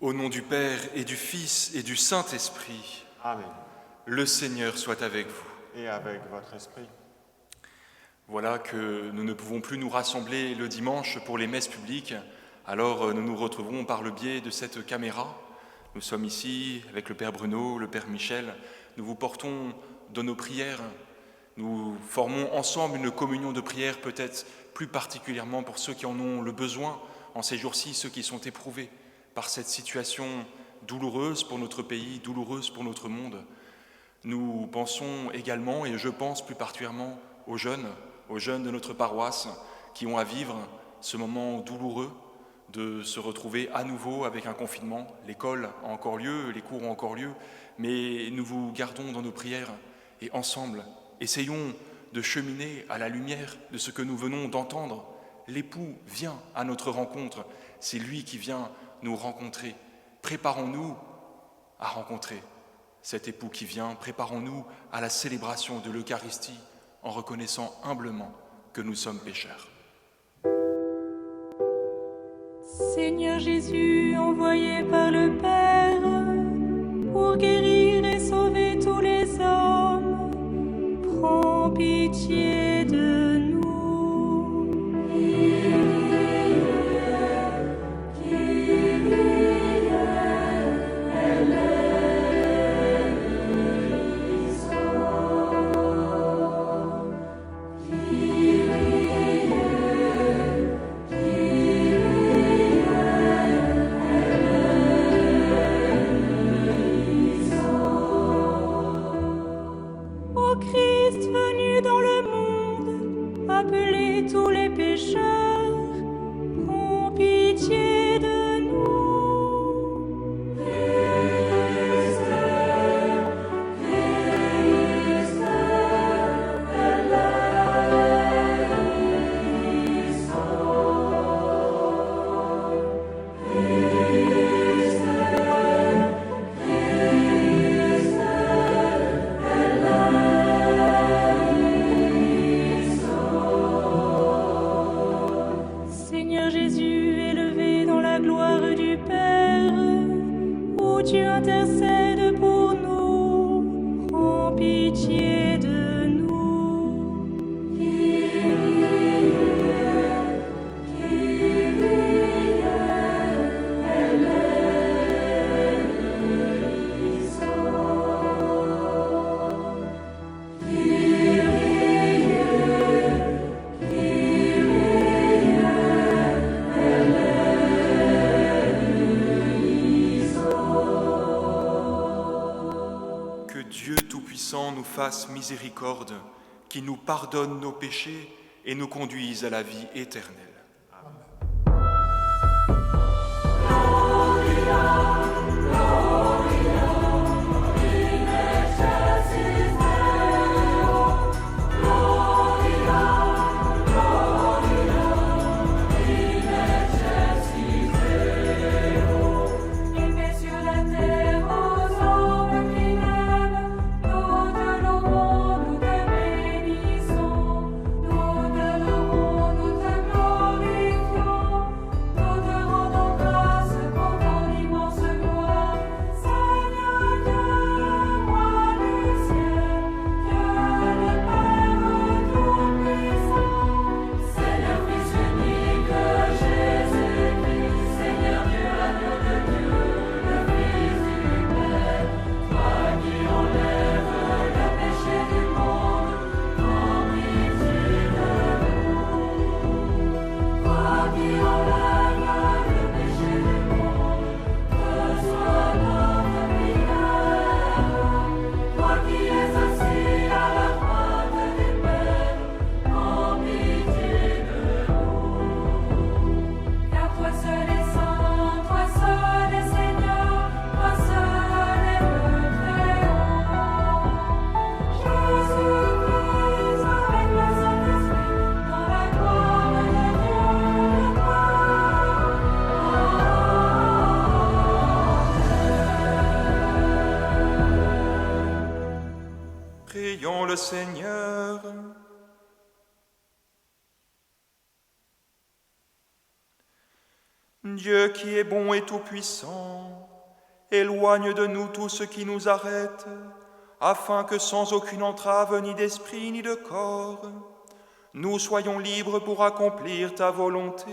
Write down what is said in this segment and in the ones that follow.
Au nom du Père et du Fils et du Saint-Esprit, Amen. le Seigneur soit avec vous. Et avec votre esprit. Voilà que nous ne pouvons plus nous rassembler le dimanche pour les messes publiques, alors nous nous retrouvons par le biais de cette caméra. Nous sommes ici avec le Père Bruno, le Père Michel, nous vous portons dans nos prières. Nous formons ensemble une communion de prière, peut-être plus particulièrement pour ceux qui en ont le besoin en ces jours-ci, ceux qui sont éprouvés par cette situation douloureuse pour notre pays, douloureuse pour notre monde. Nous pensons également, et je pense plus particulièrement aux jeunes de notre paroisse qui ont à vivre ce moment douloureux de se retrouver à nouveau avec un confinement. L'école a encore lieu, les cours ont encore lieu, mais nous vous gardons dans nos prières et ensemble, essayons de cheminer à la lumière de ce que nous venons d'entendre. L'époux vient à notre rencontre, c'est lui qui vient nous rencontrer. Préparons-nous à rencontrer cet époux qui vient, préparons-nous à la célébration de l'Eucharistie en reconnaissant humblement que nous sommes pécheurs. Seigneur Jésus, envoyé par le Père pour guérir et sauver tous les hommes, prends pitié de nous. Christ venu dans le monde, appelez tous les pécheurs, prends pitié de nous. Seigneur Jésus, élevé dans la gloire du Père, où tu intercèdes pour nous, prends pitié de nous. Que Dieu Tout-Puissant nous fasse miséricorde, qui nous pardonne nos péchés et nous conduise à la vie éternelle. Prions le Seigneur. Dieu qui est bon et tout-puissant, éloigne de nous tout ce qui nous arrête, afin que sans aucune entrave ni d'esprit ni de corps, nous soyons libres pour accomplir ta volonté.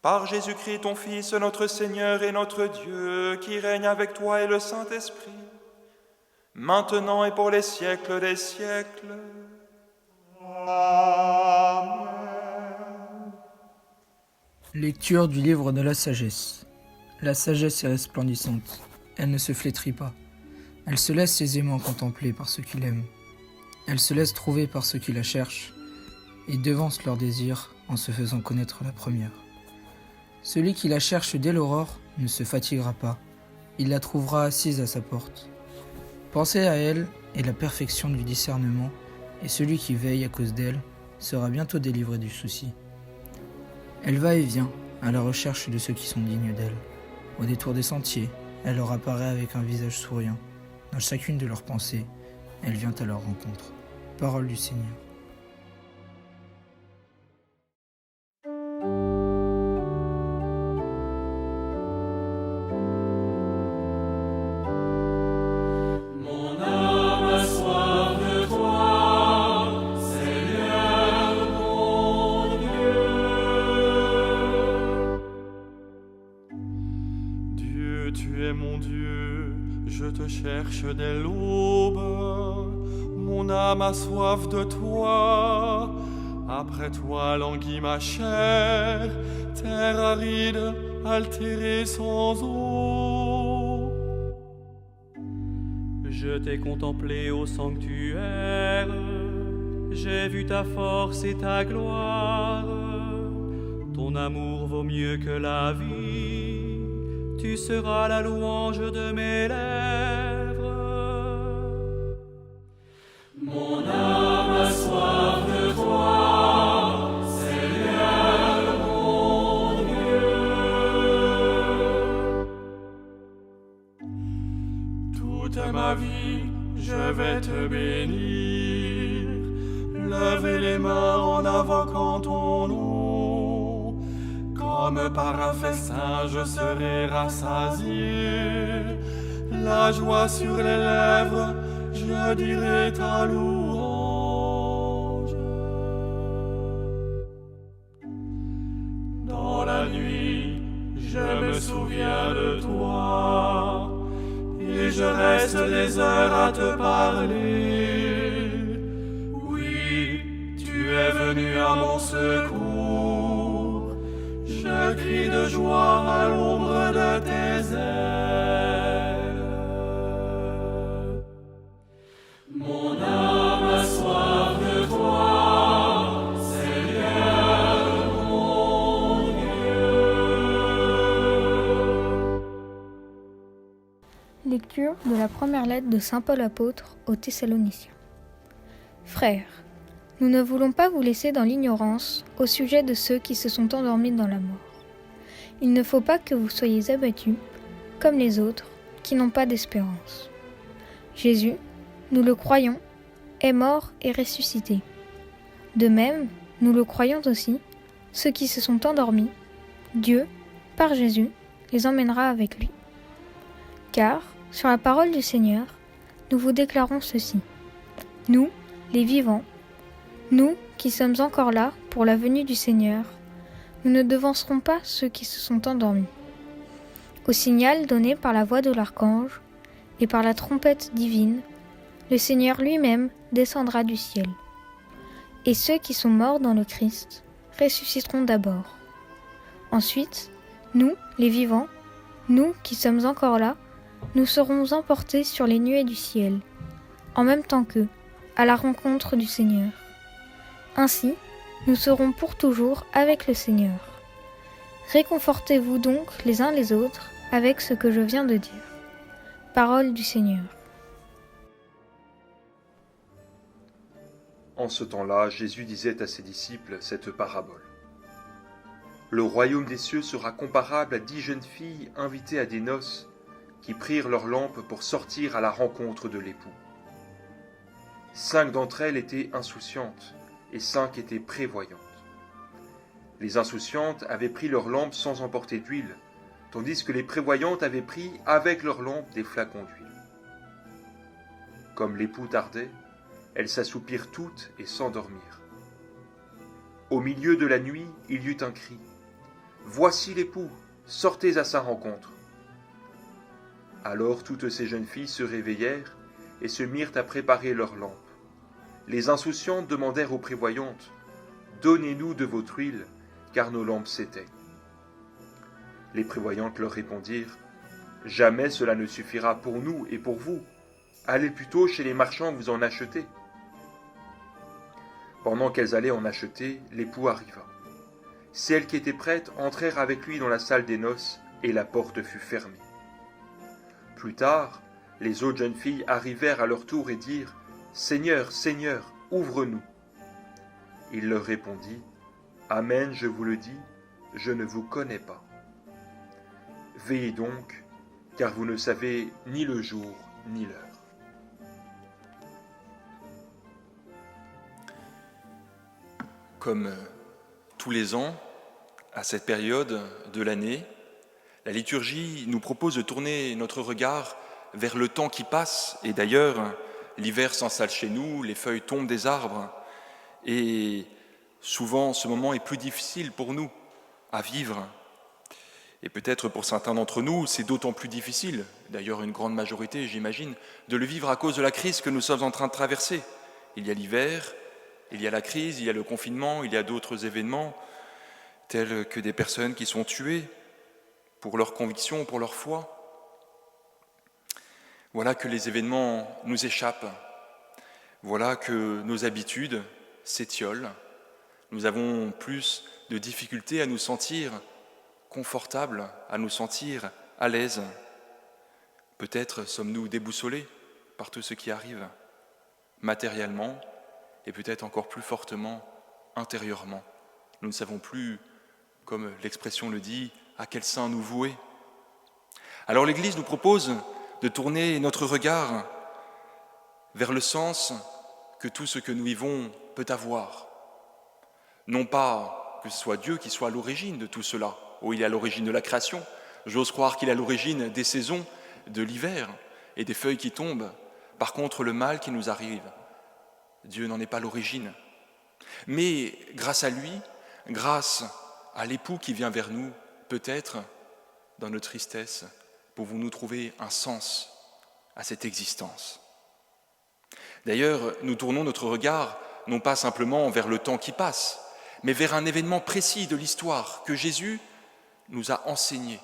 Par Jésus-Christ, ton Fils, notre Seigneur et notre Dieu, qui règne avec toi et le Saint-Esprit, maintenant et pour les siècles des siècles. Amen. Lecture du livre de la sagesse. La sagesse est resplendissante, elle ne se flétrit pas. Elle se laisse aisément contempler par ceux qui l'aiment. Elle se laisse trouver par ceux qui la cherchent et devance leurs désirs en se faisant connaître la première. Celui qui la cherche dès l'aurore ne se fatiguera pas, il la trouvera assise à sa porte. Pensez à elle et la perfection du discernement, et celui qui veille à cause d'elle sera bientôt délivré du souci. Elle va et vient à la recherche de ceux qui sont dignes d'elle. Au détour des sentiers, elle leur apparaît avec un visage souriant. Dans chacune de leurs pensées, elle vient à leur rencontre. Parole du Seigneur. Tu es mon Dieu, je te cherche dès l'aube. Mon âme a soif de toi. Après toi languit ma chair, terre aride, altérée sans eau. Je t'ai contemplé au sanctuaire, j'ai vu ta force et ta gloire. Ton amour vaut mieux que la vie. Tu seras la louange de mes lèvres. Mon âme a soif de toi, Seigneur mon Dieu. Toute ma vie, je vais te bénir, lever les mains en invoquant ton nom. Comme par un festin, je serai rassasié. La joie sur les lèvres, je dirai ta louange. Dans la nuit, je me souviens de toi, et je reste des heures à te parler. Oui, tu es venu à mon secours. Je crie de joie à l'ombre de tes ailes. Mon âme a soif de toi, Seigneur mon Dieu. Lecture de la première lettre de saint Paul apôtre aux Thessaloniciens. Frères, nous ne voulons pas vous laisser dans l'ignorance au sujet de ceux qui se sont endormis dans la mort. Il ne faut pas que vous soyez abattus, comme les autres, qui n'ont pas d'espérance. Jésus, nous le croyons, est mort et ressuscité. De même, nous le croyons aussi, ceux qui se sont endormis, Dieu, par Jésus, les emmènera avec lui. Car, sur la parole du Seigneur, nous vous déclarons ceci. Nous, les vivants, nous qui sommes encore là pour la venue du Seigneur, nous ne devancerons pas ceux qui se sont endormis. Au signal donné par la voix de l'archange et par la trompette divine, le Seigneur lui-même descendra du ciel. Et ceux qui sont morts dans le Christ ressusciteront d'abord. Ensuite, nous, les vivants, nous qui sommes encore là, nous serons emportés sur les nuées du ciel, en même temps qu'eux, à la rencontre du Seigneur. Ainsi, nous serons pour toujours avec le Seigneur. Réconfortez-vous donc les uns les autres avec ce que je viens de dire. Parole du Seigneur. En ce temps-là, Jésus disait à ses disciples cette parabole. Le royaume des cieux sera comparable à 10 jeunes filles invitées à des noces qui prirent leurs lampes pour sortir à la rencontre de l'époux. 5 d'entre elles étaient insouciantes et 5 étaient prévoyantes. Les insouciantes avaient pris leurs lampes sans emporter d'huile, tandis que les prévoyantes avaient pris avec leurs lampes des flacons d'huile. Comme l'époux tardait, elles s'assoupirent toutes et s'endormirent. Au milieu de la nuit, il y eut un cri. « Voici l'époux, sortez à sa rencontre !» Alors toutes ces jeunes filles se réveillèrent et se mirent à préparer leurs lampes. Les insouciantes demandèrent aux prévoyantes « Donnez-nous de votre huile, car nos lampes s'éteignent. » Les prévoyantes leur répondirent « Jamais cela ne suffira pour nous et pour vous. Allez plutôt chez les marchands vous en acheter. » Pendant qu'elles allaient en acheter, l'époux arriva. Celles qui étaient prêtes entrèrent avec lui dans la salle des noces, et la porte fut fermée. Plus tard, les autres jeunes filles arrivèrent à leur tour et dirent « Seigneur, Seigneur, ouvre-nous !» Il leur répondit « Amen, je vous le dis, je ne vous connais pas. Veillez donc, car vous ne savez ni le jour ni l'heure. » Comme tous les ans, à cette période de l'année, la liturgie nous propose de tourner notre regard vers le temps qui passe. Et d'ailleurs, l'hiver s'installe chez nous, les feuilles tombent des arbres. Et souvent, ce moment est plus difficile pour nous à vivre. Et peut-être pour certains d'entre nous, c'est d'autant plus difficile, d'ailleurs une grande majorité, j'imagine, de le vivre à cause de la crise que nous sommes en train de traverser. Il y a l'hiver, il y a la crise, il y a le confinement, il y a d'autres événements, tels que des personnes qui sont tuées pour leurs convictions, pour leur foi. Voilà que les événements nous échappent. Voilà que nos habitudes s'étiolent. Nous avons plus de difficultés à nous sentir confortables, à nous sentir à l'aise. Peut-être sommes-nous déboussolés par tout ce qui arrive, matériellement, et peut-être encore plus fortement intérieurement. Nous ne savons plus, comme l'expression le dit, à quel saint nous vouer. Alors l'Église nous propose de tourner notre regard vers le sens que tout ce que nous vivons peut avoir. Non pas que ce soit Dieu qui soit à l'origine de tout cela, ou il est à l'origine de la création. J'ose croire qu'il est à l'origine des saisons, de l'hiver et des feuilles qui tombent. Par contre, le mal qui nous arrive, Dieu n'en est pas l'origine. Mais grâce à lui, grâce à l'époux qui vient vers nous, peut-être, dans notre tristesse, pouvons-nous trouver un sens à cette existence. D'ailleurs, nous tournons notre regard non pas simplement vers le temps qui passe, mais vers un événement précis de l'histoire que Jésus nous a enseigné.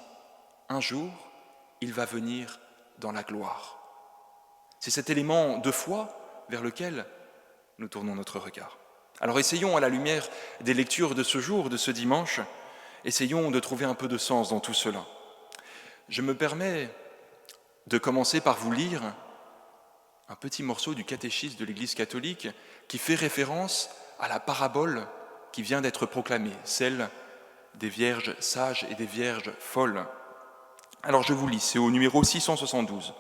Un jour, il va venir dans la gloire. C'est cet élément de foi vers lequel nous tournons notre regard. Alors essayons à la lumière des lectures de ce jour, de ce dimanche, essayons de trouver un peu de sens dans tout cela. Je me permets de commencer par vous lire un petit morceau du catéchisme de l'Église catholique qui fait référence à la parabole qui vient d'être proclamée, celle des vierges sages et des vierges folles. Alors je vous lis, c'est au numéro 672.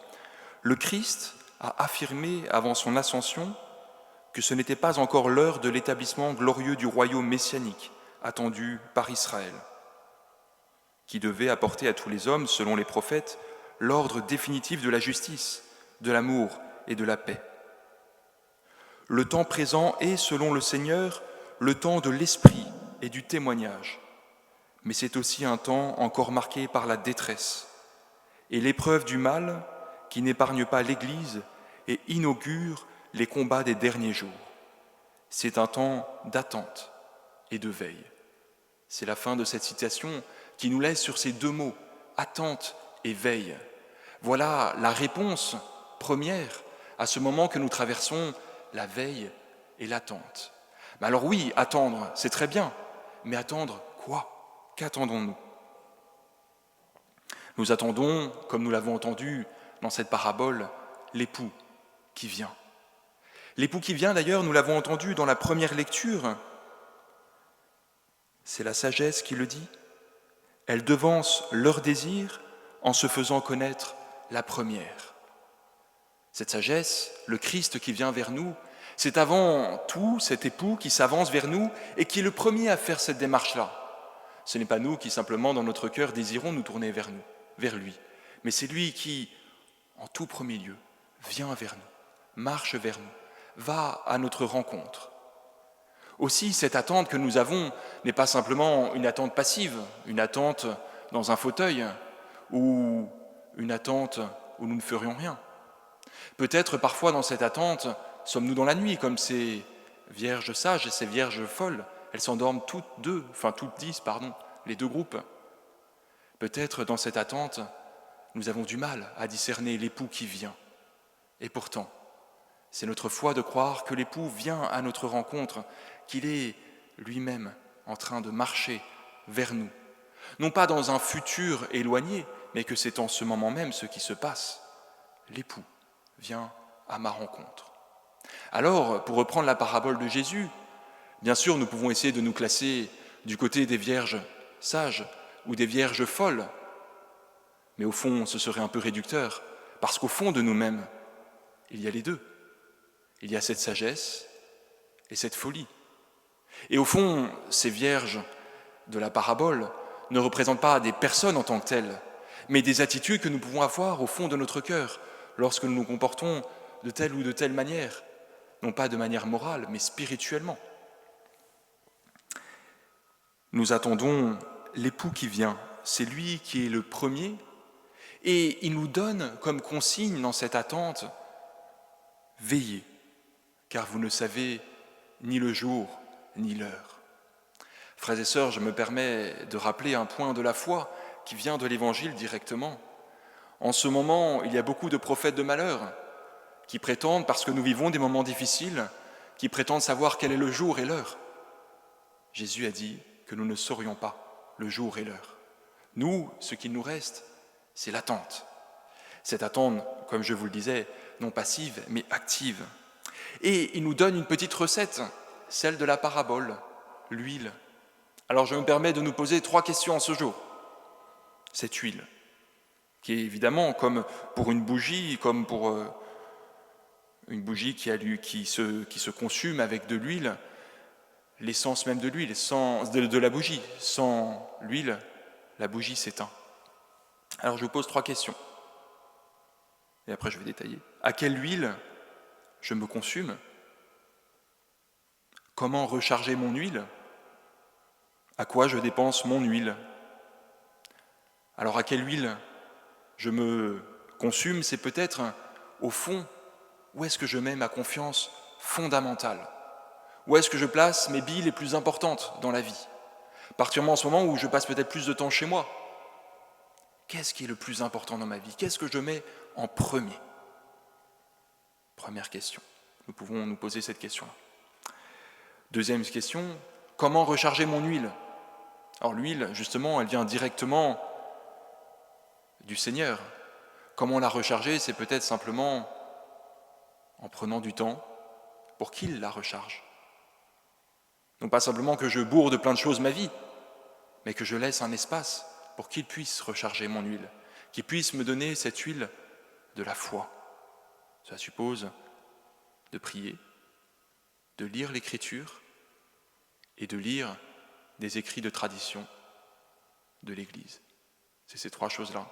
Le Christ a affirmé avant son ascension que ce n'était pas encore l'heure de l'établissement glorieux du royaume messianique attendu par Israël, qui devait apporter à tous les hommes, selon les prophètes, l'ordre définitif de la justice, de l'amour et de la paix. Le temps présent est, selon le Seigneur, le temps de l'esprit et du témoignage, mais c'est aussi un temps encore marqué par la détresse et l'épreuve du mal qui n'épargne pas l'Église et inaugure les combats des derniers jours. C'est un temps d'attente et de veille. C'est la fin de cette citation qui nous laisse sur ces deux mots, attente et veille. Voilà la réponse première à ce moment que nous traversons, la veille et l'attente. Mais alors oui, attendre, c'est très bien, mais attendre quoi ? Qu'attendons-nous ? Nous attendons, comme nous l'avons entendu dans cette parabole, l'époux qui vient. L'époux qui vient, d'ailleurs, nous l'avons entendu dans la première lecture, c'est la sagesse qui le dit. Elle devance leur désir en se faisant connaître la première. Cette sagesse, le Christ qui vient vers nous, c'est avant tout cet époux qui s'avance vers nous et qui est le premier à faire cette démarche-là. Ce n'est pas nous qui simplement dans notre cœur désirons nous tourner vers lui, mais c'est lui qui, en tout premier lieu, vient vers nous, marche vers nous, va à notre rencontre. Aussi, cette attente que nous avons n'est pas simplement une attente passive, une attente dans un fauteuil ou une attente où nous ne ferions rien. Peut-être parfois dans cette attente, sommes-nous dans la nuit comme ces vierges sages et ces vierges folles. Elles s'endorment toutes 10, les deux groupes. Peut-être dans cette attente, nous avons du mal à discerner l'époux qui vient. Et pourtant, c'est notre foi de croire que l'époux vient à notre rencontre, qu'il est lui-même en train de marcher vers nous. Non pas dans un futur éloigné, mais que c'est en ce moment même ce qui se passe. L'époux vient à ma rencontre. Alors, pour reprendre la parabole de Jésus, bien sûr, nous pouvons essayer de nous classer du côté des vierges sages ou des vierges folles, mais au fond, ce serait un peu réducteur, parce qu'au fond de nous-mêmes, il y a les deux. Il y a cette sagesse et cette folie. Et au fond, ces vierges de la parabole ne représentent pas des personnes en tant que telles, mais des attitudes que nous pouvons avoir au fond de notre cœur lorsque nous nous comportons de telle ou de telle manière, non pas de manière morale, mais spirituellement. Nous attendons l'époux qui vient, c'est lui qui est le premier, et il nous donne comme consigne dans cette attente, veillez, car vous ne savez ni le jour ni l'heure. Frères et sœurs, je me permets de rappeler un point de la foi qui vient de l'Évangile directement. En ce moment, il y a beaucoup de prophètes de malheur qui prétendent, parce que nous vivons des moments difficiles, qui prétendent savoir quel est le jour et l'heure. Jésus a dit que nous ne saurions pas le jour et l'heure. Nous, ce qu'il nous reste, c'est l'attente. Cette attente, comme je vous le disais, non passive, mais active. Et il nous donne une petite recette, celle de la parabole, l'huile. Alors je me permets de nous poser 3 questions en ce jour. Cette huile, qui est évidemment comme pour une bougie, comme pour une bougie qui se consume avec de l'huile, l'essence même de l'huile, de la bougie. Sans l'huile, la bougie s'éteint. Alors je vous pose 3 questions. Et après je vais détailler. À quelle huile je me consume? Comment recharger mon huile? À quoi je dépense mon huile? Alors à quelle huile je me consume? C'est peut-être au fond, où est-ce que je mets ma confiance fondamentale? Où est-ce que je place mes billes les plus importantes dans la vie? Particulièrement en ce moment où je passe peut-être plus de temps chez moi. Qu'est-ce qui est le plus important dans ma vie? Qu'est-ce que je mets en premier? Première question. Nous pouvons nous poser cette question-là. Deuxième question, comment recharger mon huile? Alors l'huile, justement, elle vient directement du Seigneur. Comment la recharger? C'est peut-être simplement en prenant du temps pour qu'il la recharge. Non pas simplement que je bourre de plein de choses ma vie, mais que je laisse un espace pour qu'il puisse recharger mon huile, qu'il puisse me donner cette huile de la foi. Ça suppose de prier, de lire l'Écriture et de lire des écrits de tradition de l'Église. C'est ces 3 choses-là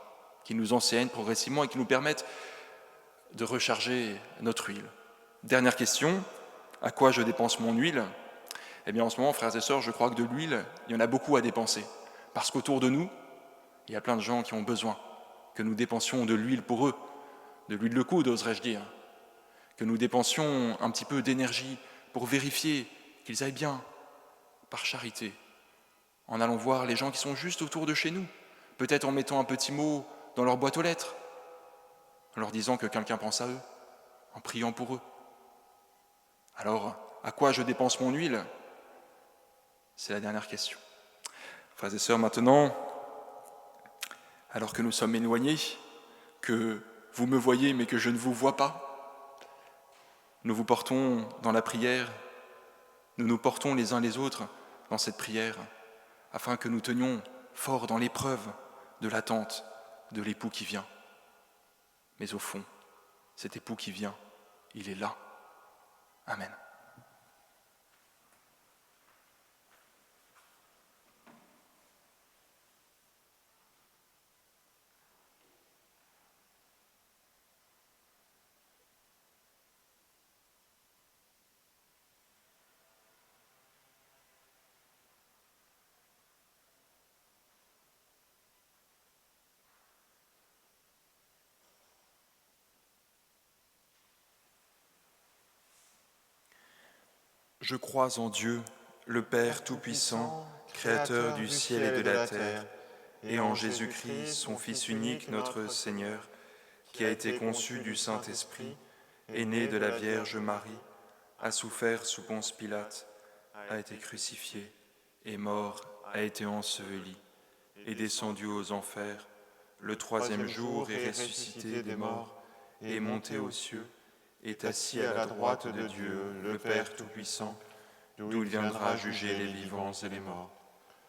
qui nous enseignent progressivement et qui nous permettent de recharger notre huile. Dernière question, à quoi je dépense mon huile? Eh bien en ce moment, frères et sœurs, je crois que de l'huile, il y en a beaucoup à dépenser. Parce qu'autour de nous, il y a plein de gens qui ont besoin que nous dépensions de l'huile pour eux, de l'huile de coude, oserais-je dire, que nous dépensions un petit peu d'énergie pour vérifier qu'ils aillent bien, par charité, en allant voir les gens qui sont juste autour de chez nous, peut-être en mettant un petit mot dans leur boîte aux lettres, en leur disant que quelqu'un pense à eux, en priant pour eux. Alors, à quoi je dépense mon huile? C'est la dernière question. Frères et sœurs, maintenant, alors que nous sommes éloignés, que vous me voyez mais que je ne vous vois pas, nous vous portons dans la prière, nous nous portons les uns les autres dans cette prière, afin que nous tenions fort dans l'épreuve de l'attente de l'époux qui vient. Mais au fond, cet époux qui vient, il est là. Amen. Je crois en Dieu, le Père Tout-Puissant, Créateur du ciel et de la terre, et en Jésus-Christ, son Fils unique, notre Seigneur, qui a été conçu du Saint-Esprit, est né de la Vierge Marie, a souffert sous Ponce Pilate, a été crucifié, est mort, a été enseveli, est descendu aux enfers, le troisième jour est ressuscité des morts, est monté aux cieux, est assis à la droite de Dieu, le Père Tout-Puissant, d'où il viendra juger les vivants et les morts.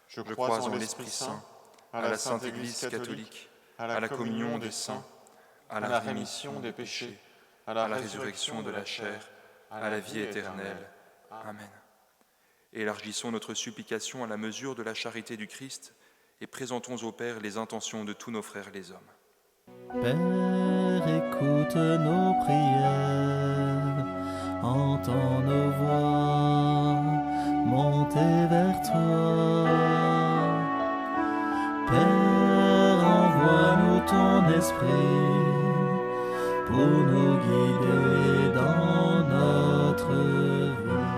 Je crois en l'Esprit Saint, à la Sainte Église catholique, à la communion des saints, à la rémission des péchés, à la résurrection de la chair, à la vie éternelle. Amen. Élargissons notre supplication à la mesure de la charité du Christ et présentons au Père les intentions de tous nos frères les hommes. Père, écoute nos prières, entends nos voix, montez vers toi. Père, envoie-nous ton esprit pour nous guider dans notre vie.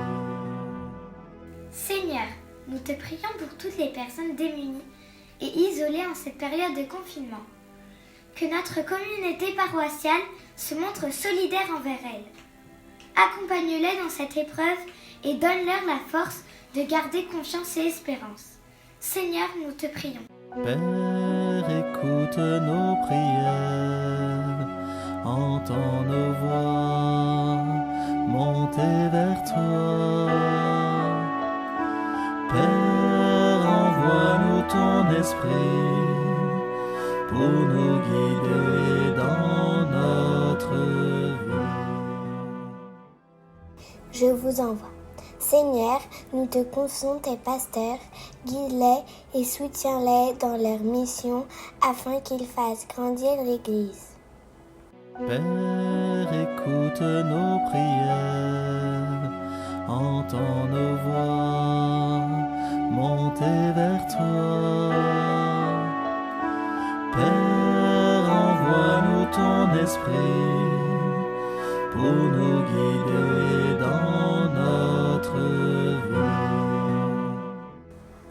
Seigneur, nous te prions pour toutes les personnes démunies et isolées en cette période de confinement. Que notre communauté paroissiale se montre solidaire envers elles. Accompagne-les dans cette épreuve et donne-leur la force de garder confiance et espérance. Seigneur, nous te prions. Père, écoute nos prières, entends nos voix, montez vers toi. Père, envoie-nous ton esprit pour nous guider dans notre vie. Je vous envoie. Seigneur, nous te confions tes pasteurs, guide-les et soutiens-les dans leur mission afin qu'ils fassent grandir l'Église. Père, écoute nos prières, entends nos voix, montez vers toi. Père, envoie-nous ton esprit pour nous guider dans notre vie.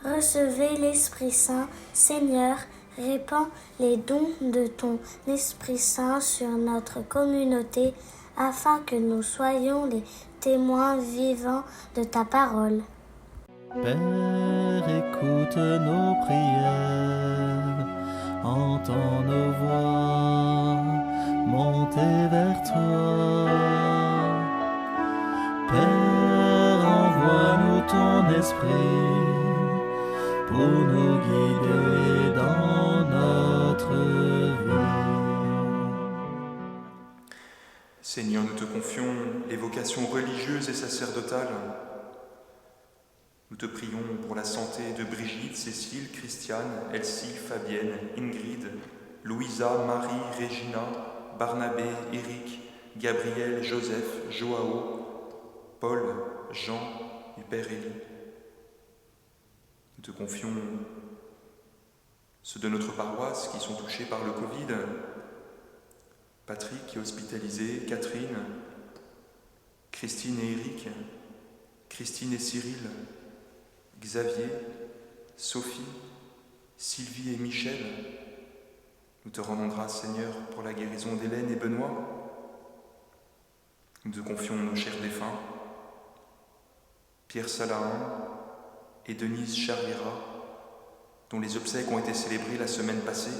Recevez l'Esprit Saint, Seigneur, répands les dons de ton Esprit Saint sur notre communauté afin que nous soyons les témoins vivants de ta parole. Père, écoute nos prières, entends nos voix, montez vers toi. Père, envoie-nous ton esprit pour nous guider dans notre vie. Seigneur, nous te confions les vocations religieuses et sacerdotales. Nous te prions pour la santé de Brigitte, Cécile, Christiane, Elsie, Fabienne, Ingrid, Louisa, Marie, Régina, Barnabé, Éric, Gabriel, Joseph, Joao, Paul, Jean et Père Élie. Nous te confions ceux de notre paroisse qui sont touchés par le Covid, Patrick qui est hospitalisé, Catherine, Christine et Éric, Christine et Cyril, Xavier, Sophie, Sylvie et Michel. Nous te rendons grâce, Seigneur, pour la guérison d'Hélène et Benoît. Nous te confions nos chers défunts, Pierre Salahin et Denise Charriera, dont les obsèques ont été célébrées la semaine passée,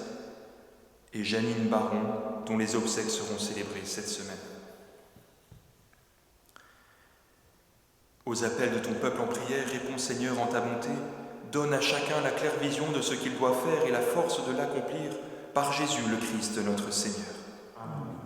et Janine Baron, dont les obsèques seront célébrées cette semaine. Aux appels de ton peuple en prière, réponds Seigneur en ta bonté, donne à chacun la claire vision de ce qu'il doit faire et la force de l'accomplir par Jésus le Christ notre Seigneur. Amen.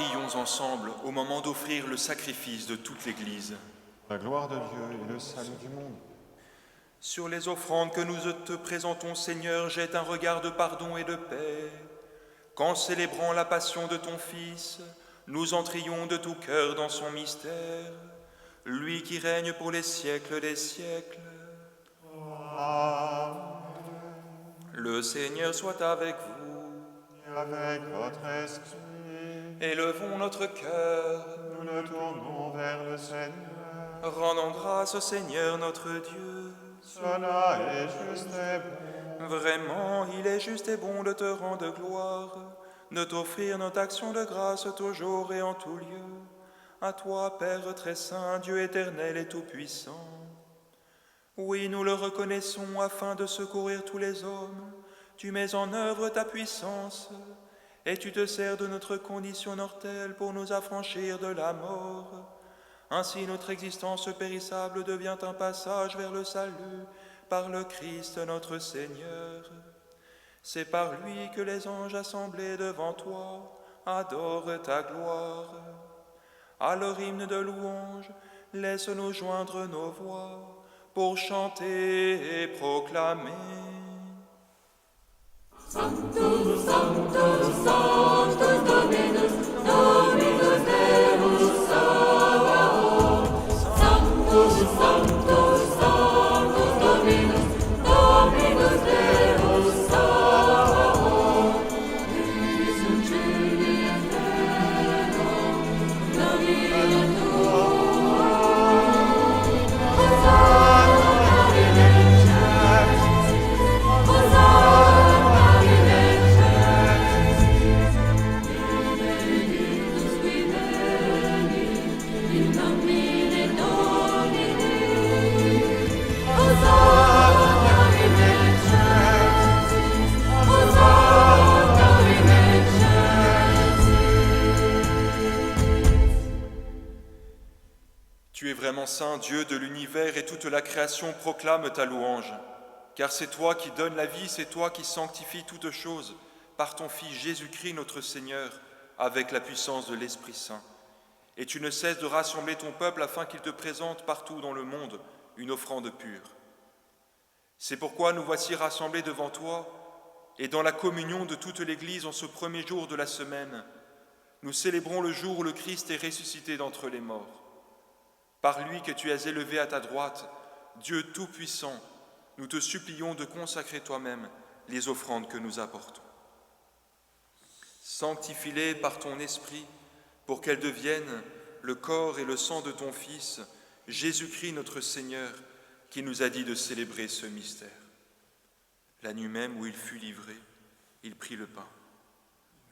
prions ensemble au moment d'offrir le sacrifice de toute l'Église. La gloire de Dieu et le salut du monde. Sur les offrandes que nous te présentons, Seigneur, jette un regard de pardon et de paix. Qu'en célébrant la passion de ton Fils, nous entrions de tout cœur dans son mystère, lui qui règne pour les siècles des siècles. Amen. Le Seigneur soit avec vous. Et avec votre esprit, Élevons notre cœur. nous nous tournons vers le Seigneur. Rendons grâce au Seigneur notre Dieu. Cela est juste et bon. Vraiment, il est juste et bon de te rendre gloire, de t'offrir notre action de grâce toujours et en tout lieu. À toi, Père très saint, Dieu éternel et tout-puissant. Oui, nous le reconnaissons afin de secourir tous les hommes. Tu mets en œuvre ta puissance et tu te sers de notre condition mortelle pour nous affranchir de la mort. Ainsi notre existence périssable devient un passage vers le salut par le Christ notre Seigneur. C'est par lui que les anges assemblés devant toi adorent ta gloire. À leur hymne de louange, laisse-nous joindre nos voix pour chanter et proclamer. Sanctus, Sanctus, Sanctus Dominus, Dominus Deus Sabaoth. Sanctus, Sanctus, Sanctus Dominus, Dominus Deus Sabaoth. Qui sunt cieli et terra, gloria tua. Hosanna in excelsis, Hosanna in excelsis. Benedictus qui venit in nomine Domini. Hosanna in excelsis, Hosanna in excelsis. Tu es vraiment saint, Dieu de l'univers, et toute la création proclame ta louange. Car c'est toi qui donnes la vie, c'est toi qui sanctifies toutes choses par ton Fils Jésus-Christ notre Seigneur, avec la puissance de l'Esprit Saint. Et tu ne cesses de rassembler ton peuple afin qu'il te présente partout dans le monde une offrande pure. C'est pourquoi nous voici rassemblés devant toi, et dans la communion de toute l'Église en ce premier jour de la semaine, nous célébrons le jour où le Christ est ressuscité d'entre les morts. Par lui que tu as élevé à ta droite, Dieu Tout-Puissant, nous te supplions de consacrer toi-même les offrandes que nous apportons. Sanctifie-les par ton Esprit, pour qu'elles deviennent le corps et le sang de ton Fils, Jésus-Christ notre Seigneur, qui nous a dit de célébrer ce mystère. La nuit même où il fut livré, il prit le pain.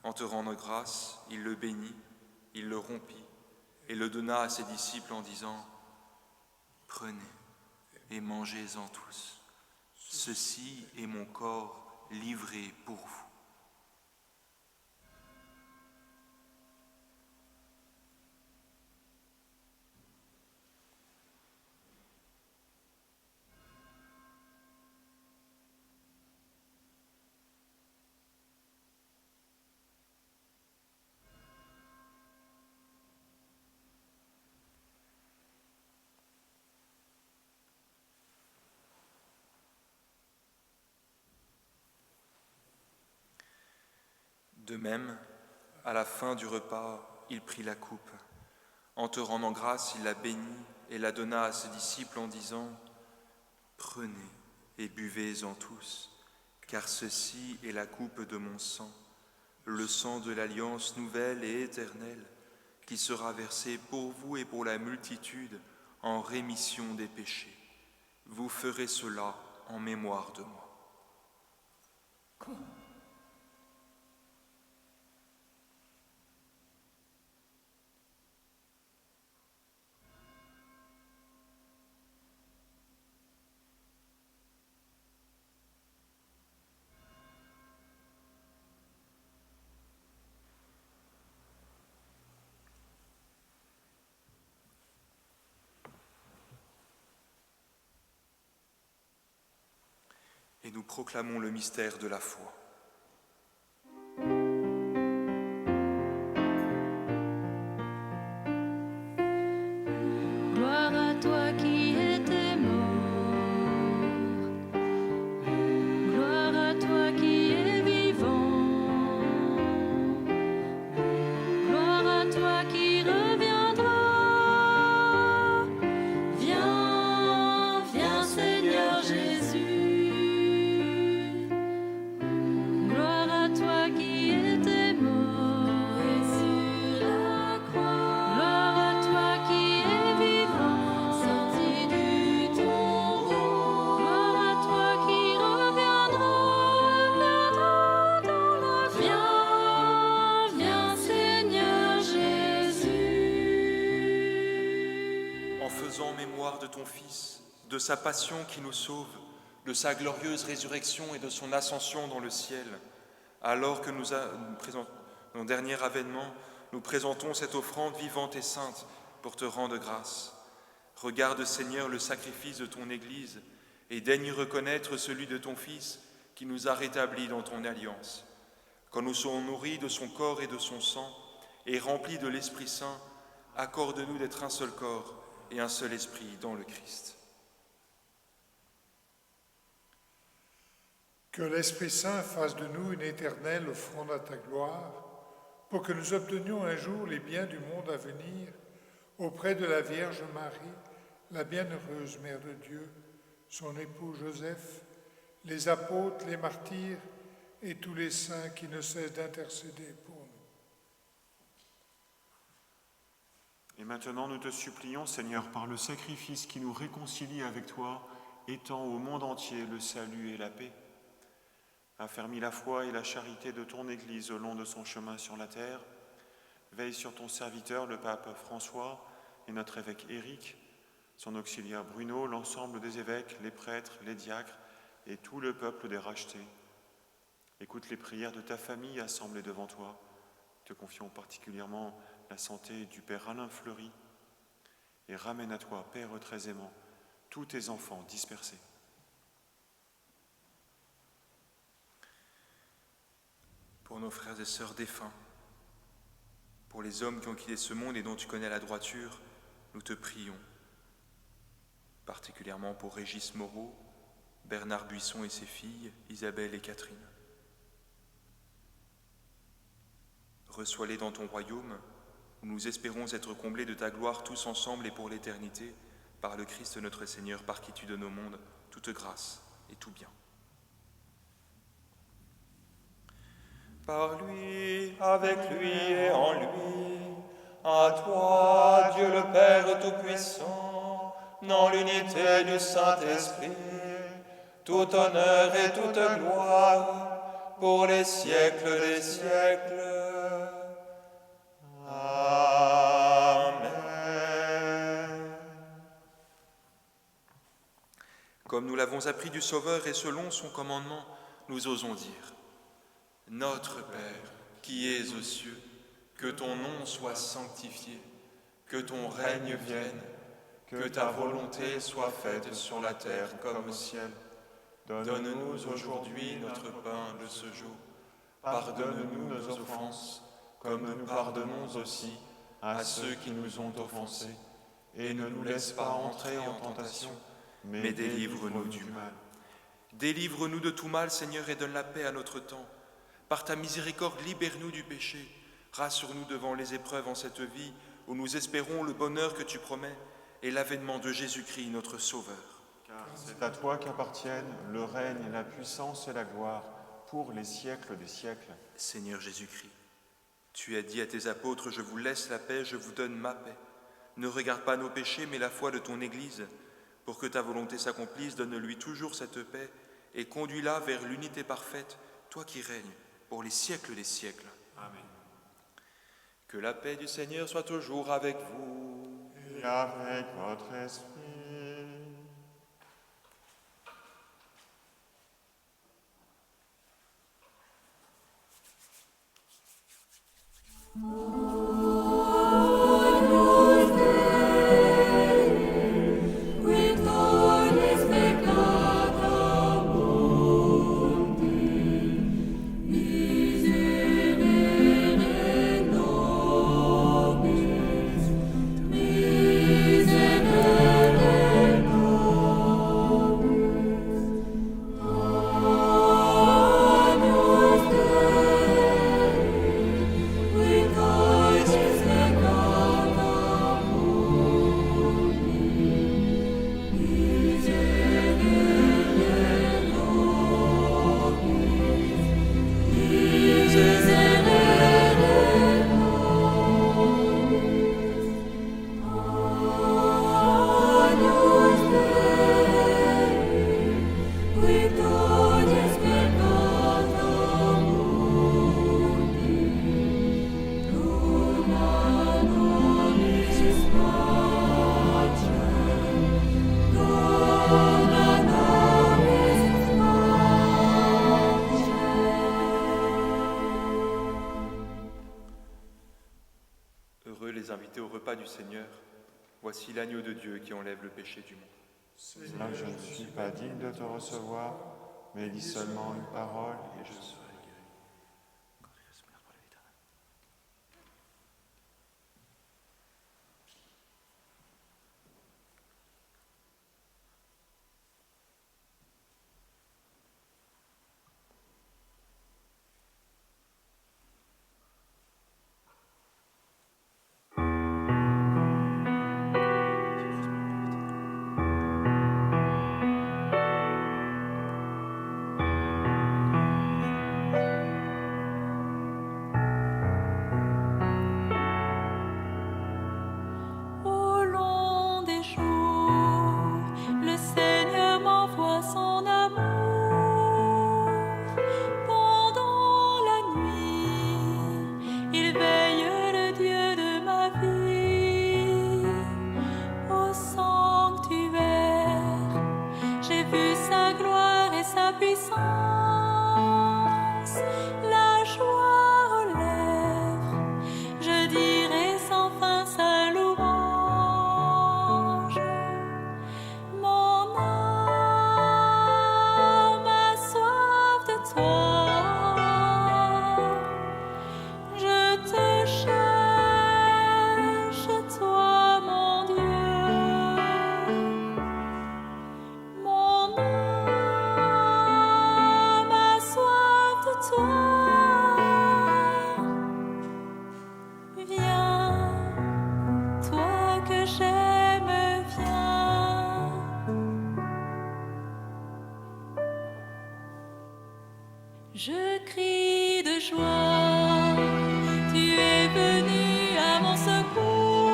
En te rendant grâce, il le bénit, il le rompit et le donna à ses disciples en disant « Prenez et mangez-en tous. Ceci est mon corps livré pour vous. » De même, à la fin du repas, il prit la coupe. En te rendant grâce, il la bénit et la donna à ses disciples en disant « Prenez et buvez-en tous, car ceci est la coupe de mon sang, le sang de l'alliance nouvelle et éternelle, qui sera versé pour vous et pour la multitude en rémission des péchés. Vous ferez cela en mémoire de moi. » Et nous proclamons le mystère de la foi. faisant mémoire de ton Fils, de sa passion qui nous sauve, de sa glorieuse résurrection et de son ascension dans le ciel, alors que nous présentons dans le dernier avènement, nous présentons cette offrande vivante et sainte pour te rendre grâce. Regarde, Seigneur, le sacrifice de ton Église et daigne reconnaître celui de ton Fils qui nous a rétablis dans ton alliance. Quand nous serons nourris de son corps et de son sang et remplis de l'Esprit Saint, accorde-nous d'être un seul corps et un seul esprit dans le Christ. Que l'Esprit Saint fasse de nous une éternelle offrande à ta gloire, pour que nous obtenions un jour les biens du monde à venir, auprès de la Vierge Marie, la bienheureuse Mère de Dieu, son époux Joseph, les apôtres, les martyrs et tous les saints qui ne cessent d'intercéder pour nous. Et maintenant, nous te supplions, Seigneur, par le sacrifice qui nous réconcilie avec toi, étends au monde entier le salut et la paix. Affermis la foi et la charité de ton Église au long de son chemin sur la terre. Veille sur ton serviteur, le pape François, et notre évêque Éric, son auxiliaire Bruno, l'ensemble des évêques, les prêtres, les diacres et tout le peuple des rachetés. Écoute les prières de ta famille assemblée devant toi. Te confions particulièrement la santé du Père Alain Fleury et ramène à toi, Père très aimant, tous tes enfants dispersés. Pour nos frères et sœurs défunts, pour les hommes qui ont quitté ce monde et dont tu connais la droiture, nous te prions. Particulièrement pour Régis Moreau, Bernard Buisson et ses filles, Isabelle et Catherine. Reçois-les dans ton royaume, où nous espérons être comblés de ta gloire tous ensemble et pour l'éternité, par le Christ notre Seigneur, par qui tu donnes au monde toute grâce et tout bien. Par lui, avec lui et en lui, à toi, Dieu le Père Tout-Puissant, dans l'unité du Saint-Esprit, tout honneur et toute gloire, pour les siècles des siècles. Amen. Comme nous l'avons appris du Sauveur et selon son commandement, nous osons dire: Notre Père, qui es aux cieux, que ton nom soit sanctifié, que ton règne vienne, que ta volonté soit faite sur la terre comme au ciel. Donne-nous aujourd'hui notre pain de ce jour. Pardonne-nous nos offenses, comme nous pardonnons aussi à ceux qui nous ont offensés. Et ne nous laisse pas entrer en tentation, mais délivre-nous du mal. Délivre-nous de tout mal, Seigneur, et donne la paix à notre temps. Par ta miséricorde, libère-nous du péché. Rassure-nous devant les épreuves en cette vie où nous espérons le bonheur que tu promets et l'avènement de Jésus-Christ, notre Sauveur. Car c'est à toi qu'appartiennent le règne, la puissance et la gloire pour les siècles des siècles. Seigneur Jésus-Christ, tu as dit à tes apôtres: je vous laisse la paix, je vous donne ma paix. Ne regarde pas nos péchés, mais la foi de ton Église. Pour que ta volonté s'accomplisse, donne-lui toujours cette paix et conduis-la vers l'unité parfaite, toi qui règnes pour les siècles des siècles. Amen. Que la paix du Seigneur soit toujours avec vous. Et avec votre esprit. Miserere du Seigneur. Voici l'agneau de Dieu qui enlève le péché du monde. Seigneur, je ne suis pas digne de te recevoir, mais dis seulement une parole et je serai. Au long des jours, le Seigneur m'envoie son amour. Pendant la nuit, il veille le Dieu de ma vie. Au sanctuaire, j'ai vu sa gloire et sa puissance. La joie aux lèvres, je dirai sans fin sa louange. Mon âme a soif de toi. Je te cherche, toi, mon Dieu. Mon âme a soif de toi. Viens, toi que j'aime, viens. Je crie de joie, tu es venu à mon secours.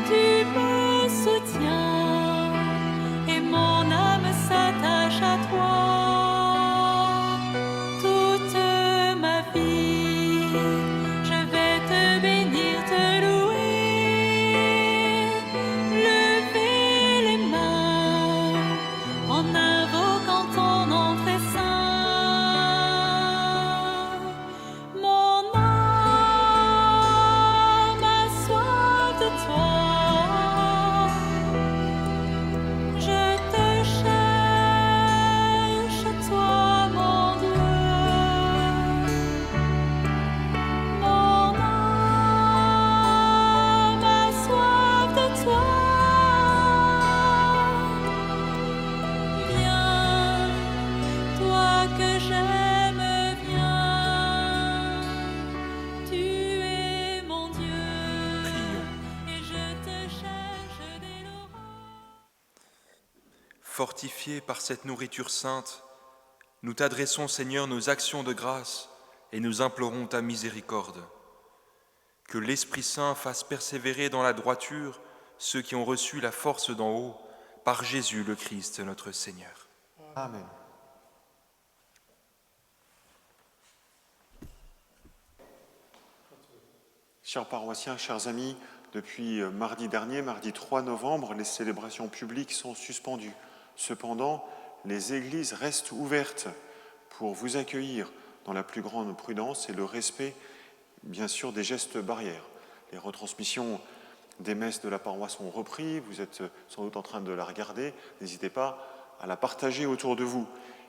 Tu me soutiens et mon âme s'attache à toi. Toute ma vie, je vais te bénir, te louer. Lever les mains en invoquant ton nom très saint. Mon âme a soif de toi. Je te cherche, toi, mon Dieu. Mon âme a soif de toi. Viens, toi que j'aime, viens. Tu es mon Dieu, et je te cherche dès l'aurore. Fortifiés par cette nourriture sainte, nous t'adressons, Seigneur, nos actions de grâce et nous implorons ta miséricorde. Que l'Esprit Saint fasse persévérer dans la droiture ceux qui ont reçu la force d'en haut par Jésus le Christ, notre Seigneur. Amen. Chers paroissiens, chers amis, depuis mardi dernier, mardi 3 novembre, les célébrations publiques sont suspendues. Cependant, les églises restent ouvertes pour vous accueillir dans la plus grande prudence et le respect, bien sûr, des gestes barrières. Les retransmissions des messes de la paroisse ont repris, vous êtes sans doute en train de la regarder, n'hésitez pas à la partager autour de vous.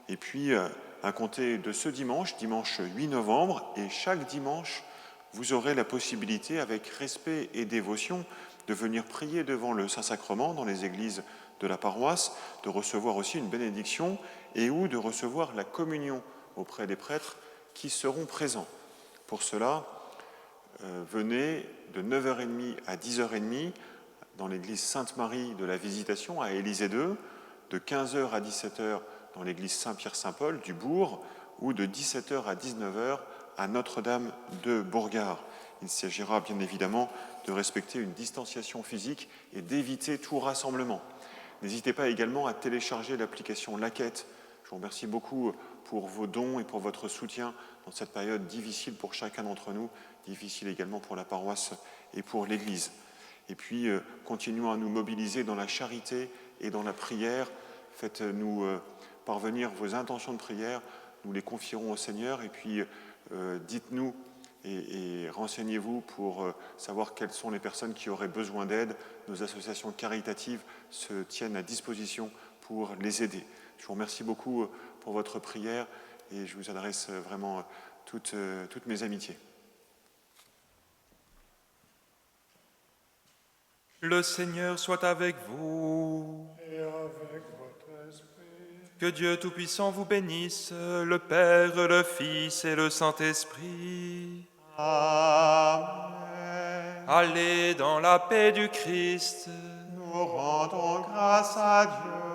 Et puis, à compter de ce dimanche, dimanche 8 novembre, et chaque dimanche, vous aurez la possibilité, avec respect et dévotion, de venir prier devant le Saint-Sacrement dans les églises de la paroisse, de recevoir aussi une bénédiction et ou de recevoir la communion auprès des prêtres qui seront présents. Pour cela, venez de 9h30 à 10h30 dans l'église Sainte-Marie de la Visitation à Élysée II, de 15h à 17h dans l'église Saint-Pierre-Saint-Paul du Bourg ou de 17h à 19h à Notre-Dame de Bourgard. Il s'agira bien évidemment de respecter une distanciation physique et d'éviter tout rassemblement. N'hésitez pas également à télécharger l'application Laquette. Je vous remercie beaucoup pour vos dons et pour votre soutien dans cette période difficile pour chacun d'entre nous, difficile également pour la paroisse et pour l'Église. Et puis, continuons à nous mobiliser dans la charité et dans la prière. Faites-nous parvenir vos intentions de prière, nous les confierons au Seigneur et puis dites-nous et renseignez-vous pour savoir quelles sont les personnes qui auraient besoin d'aide. Nos associations caritatives se tiennent à disposition pour les aider. Je vous remercie beaucoup pour votre prière et je vous adresse vraiment toutes mes amitiés. Le Seigneur soit avec vous. Et avec votre esprit. Que Dieu Tout-Puissant vous bénisse, le Père, le Fils et le Saint-Esprit. Amen. Allez dans la paix du Christ. Nous rendons grâce à Dieu.